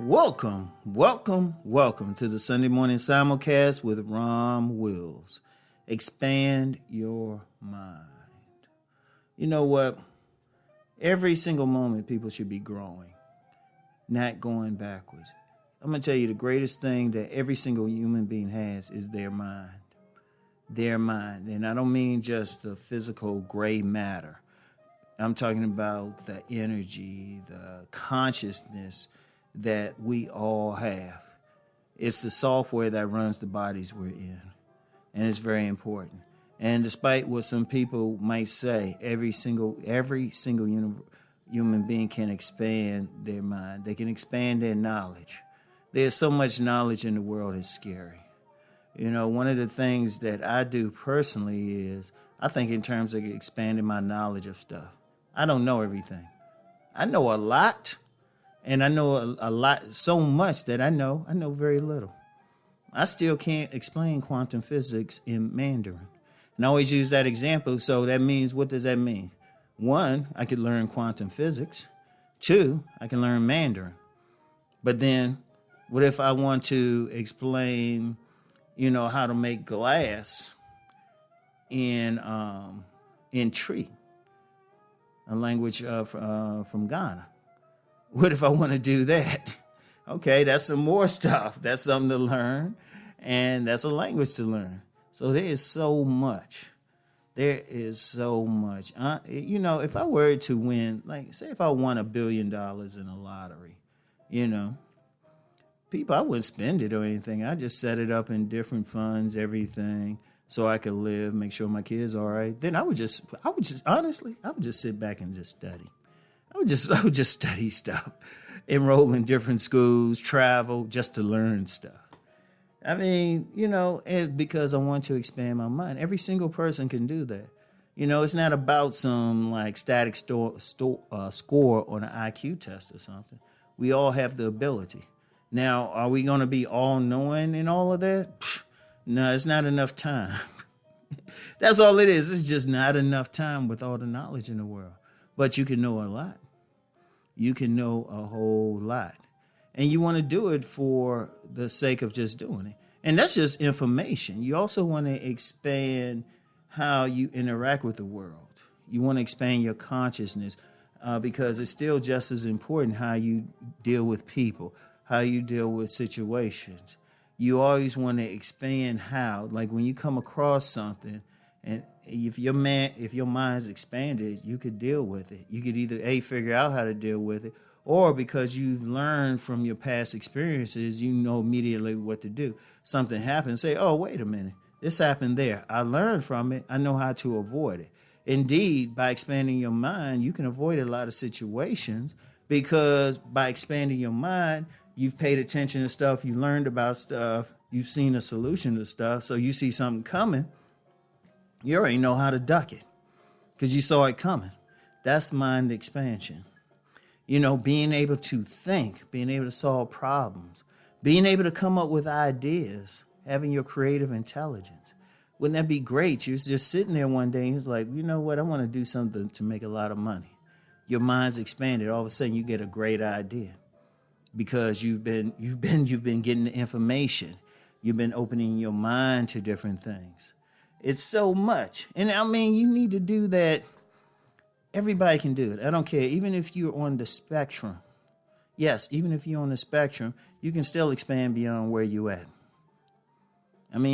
Welcome to the Sunday morning simulcast with Rom Wills. Expand your mind. You know what? Every single moment, people should be growing, not going backwards. I'm going to tell you the greatest thing that every single human being has is their mind. Their mind. And I don't mean just the physical gray matter. I'm talking about the energy, the consciousness that we all have. It's the software that runs the bodies we're in. And it's very important. And despite what some people might say, every single human being can expand their mind. They can expand their knowledge. There's so much knowledge in the world, it's scary. You know, one of the things that I do personally is I think in terms of expanding my knowledge of stuff. I don't know everything. I know a lot, and I know a lot, so much that I know very little. I still can't explain quantum physics in Mandarin. And I always use that example, so that means, what does that mean? One, I could learn quantum physics. Two, I can learn Mandarin. But then, what if I want to explain, how to make glass in tree, a language from Ghana? What if I want to do that? Okay, that's some more stuff. That's something to learn, and that's a language to learn. So there is so much. There is so much. If I were to win, say if I won $1 billion in a lottery, people, I wouldn't spend it or anything. I just set it up in different funds, everything, so I could live, make sure my kids are all right. Then I would just sit back and just study. I would just study stuff, enroll in different schools, travel just to learn stuff. I mean, because I want to expand my mind. Every single person can do that. It's not about some static score on an IQ test or something. We all have the ability. Now, are we going to be all knowing in all of that? No, it's not enough time. That's all it is. It's just not enough time with all the knowledge in the world. But you can know a lot. You can know a whole lot. And you want to do it for the sake of just doing it. And that's just information. You also want to expand how you interact with the world. You want to expand your consciousness because it's still just as important how you deal with people, how you deal with situations. You always want to expand how, when you come across something, and if your mind's expanded, you could deal with it. You could either figure out how to deal with it, or because you've learned from your past experiences, you know immediately what to do. Something happens, say, oh, wait a minute, this happened there. I learned from it. I know how to avoid it. Indeed, by expanding your mind, you can avoid a lot of situations because by expanding your mind, you've paid attention to stuff, you learned about stuff, you've seen a solution to stuff, so you see something coming, you already know how to duck it because you saw it coming. That's mind expansion. Being able to think, being able to solve problems, being able to come up with ideas, having your creative intelligence. Wouldn't that be great? You're just sitting there one day and you're like, you know what? I want to do something to make a lot of money. Your mind's expanded. All of a sudden you get a great idea because you've been getting the information. You've been opening your mind to different things. It's so much. And I mean, you need to do that. Everybody can do it. I don't care. Even if you're on the spectrum. Yes, even if you're on the spectrum, you can still expand beyond where you at. And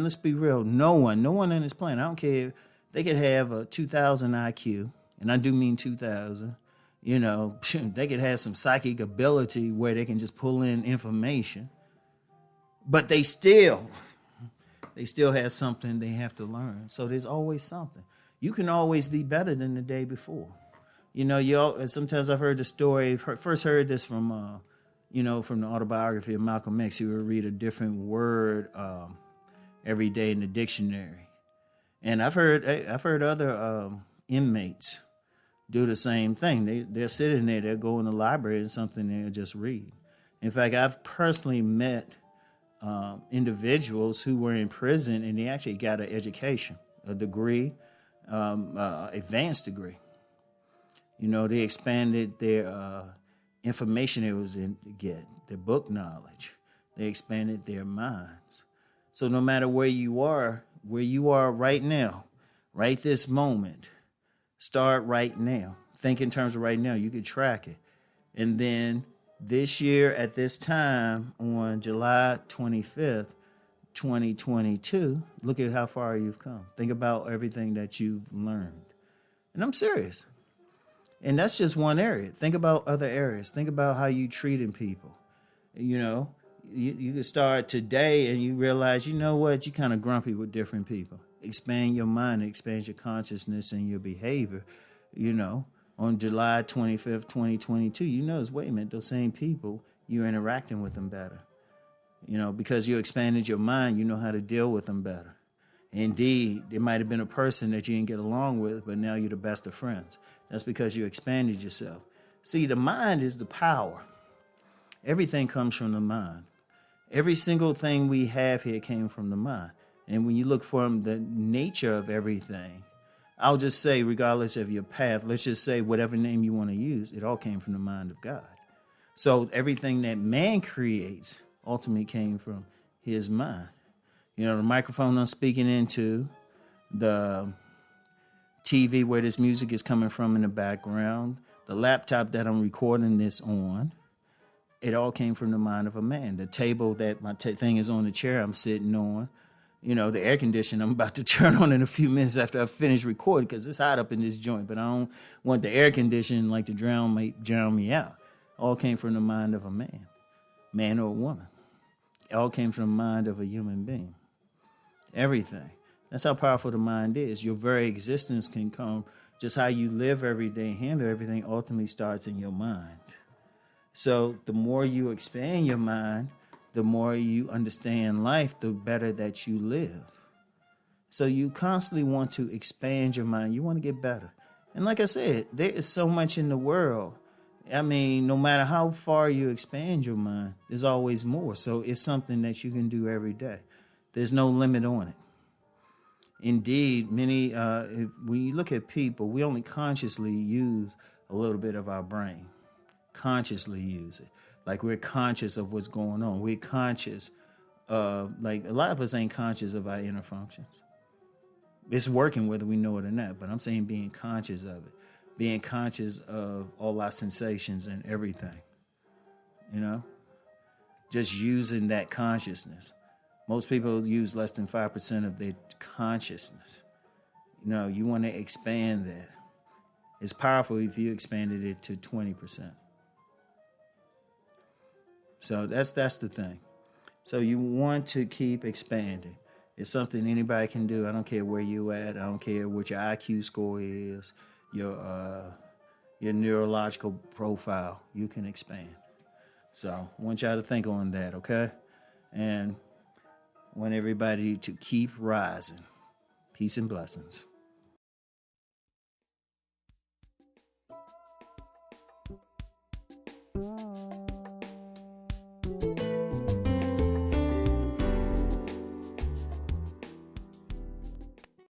let's be real. No one on this planet, I don't care. They could have a 2,000 IQ, and I do mean 2,000. They could have some psychic ability where they can just pull in information. But they still have something they have to learn. So there's always something. You can always be better than the day before. Sometimes I've heard the story, first heard this from the autobiography of Malcolm X. He would read a different word every day in the dictionary. And I've heard other inmates do the same thing. They're sitting there, they'll go in the library and something they'll just read. In fact, I've personally met individuals who were in prison and they actually got an education, a degree, advanced degree. They expanded their information they was in to get, their book knowledge. They expanded their minds. So no matter where you are right now, right this moment, start right now. Think in terms of right now. You can track it. And then this year at this time on July 25th, 2022, look at how far you've come. Think about everything that you've learned. And I'm serious. And that's just one area. Think about other areas. Think about how you treating people. You know, you can start today and you realize, you know what, you're kind of grumpy with different people. Expand your mind, expand your consciousness and your behavior. You know, on July 25th, 2022, you notice, wait a minute, those same people, you're interacting with them better. You know, because you expanded your mind, you know how to deal with them better. Indeed, there might have been a person that you didn't get along with, but now you're the best of friends. That's because you expanded yourself. See, the mind is the power. Everything comes from the mind. Every single thing we have here came from the mind. And when you look from the nature of everything, I'll just say, regardless of your path, let's just say whatever name you want to use, it all came from the mind of God. So everything that man creates ultimately came from his mind. You know, the microphone I'm speaking into, the TV where this music is coming from in the background, the laptop that I'm recording this on, it all came from the mind of a man. The table that my thing is on, the chair I'm sitting on, you know, the air conditioner I'm about to turn on in a few minutes after I finish recording because it's hot up in this joint, but I don't want the air conditioning like to drown me out. All came from the mind of a man or a woman. It all came from the mind of a human being. Everything. That's how powerful the mind is. Your very existence can come, just how you live every day, handle everything ultimately starts in your mind. So the more you expand your mind, the more you understand life, the better that you live. So you constantly want to expand your mind. You want to get better. And like I said, there is so much in the world. I mean, no matter how far you expand your mind, there's always more. So it's something that you can do every day. There's no limit on it. Indeed, when you look at people, we only consciously use a little bit of our brain. Consciously use it. Like we're conscious of what's going on. We're conscious of, like, a lot of us ain't conscious of our inner functions. It's working whether we know it or not, but I'm saying being conscious of it. Being conscious of all our sensations and everything. You know? Just using that consciousness. Most people use less than 5% of their consciousness. You know, you want to expand that. It's powerful if you expanded it to 20%. So that's the thing. So you want to keep expanding. It's something anybody can do. I don't care where you at. I don't care what your IQ score is, your neurological profile. You can expand. So I want y'all to think on that, okay? And I want everybody to keep rising. Peace and blessings.